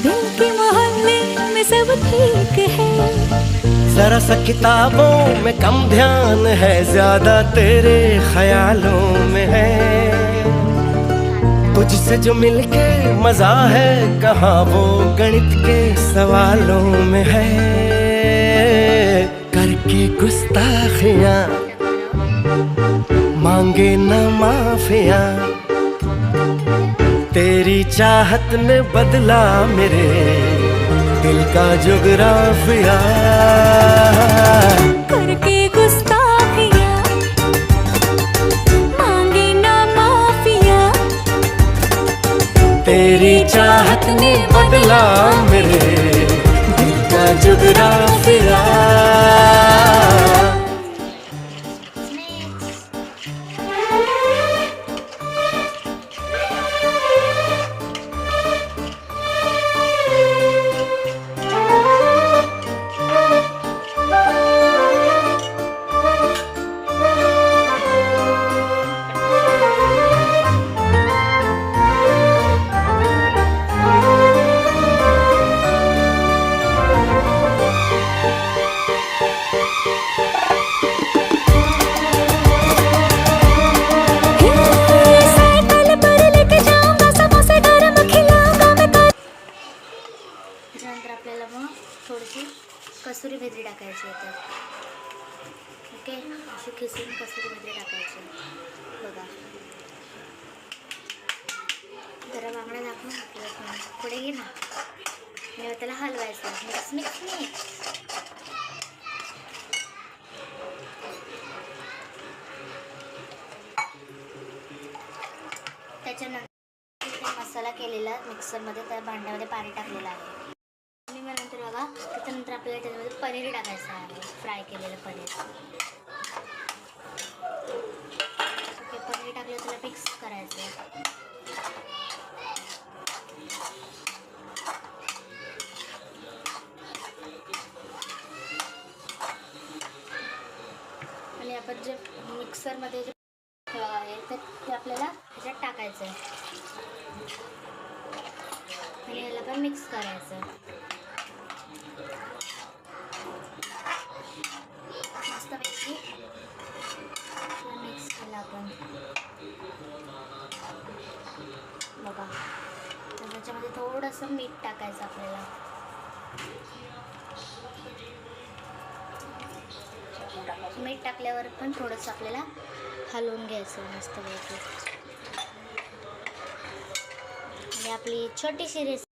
दिल के मोहल्ले में सब ठीक है। जरा सा किताबों में कम ध्यान है, ज्यादा तेरे ख्यालों में है। तुझसे जो मिलके मजा है, कहाँ वो गणित के सवालों में है। करके गुस्ताखियां मांगे न माफिया, तेरी चाहत ने बदला मेरे दिल का जुगराफिया। करके गुस्ताखियां मांगे ना माफिया, तेरी चाहत ने बदला मेरे दिल का जुगराफिया। त्याच्यानंतर आपल्याला मग थोडीशी कसुरी मेथी टाकायची आहे. ओके, अशी खिसून कसुरी मेथी टाकायची. बघा, जरा बांगडा दाखवून आपल्याला पुढे घे ना. आणि त्याला हलवायचं. Mix mix mix. त्याच्यानंतर मसाला केलेला मिक्सरमध्ये त्या भांड्यामध्ये पाणी टाकलेलं आहे. आणि मग नंतर बघा, त्याच्यानंतर आपल्याला त्याच्यामध्ये पनीर टाकायचं आहे, फ्राय केलेलं पनीर. ओके, पनीर टाकलं त्याला मिक्स करायचं. आणि आपण जे मिक्सरमध्ये जे आहे ते आपल्याला त्याच्यात टाकायचं आहे आणि याला पण मिक्स करायचं. मस्तपैकी मिक्स केलं आपण. बघा, त्याच्यामध्ये थोडंसं मीठ टाकायचं आपल्याला. मीठ टाकल्यावर पण थोडंसं आपल्याला हलवून घ्यायचं मस्तपैकी. आणि आपली छोटीशी रेसिपी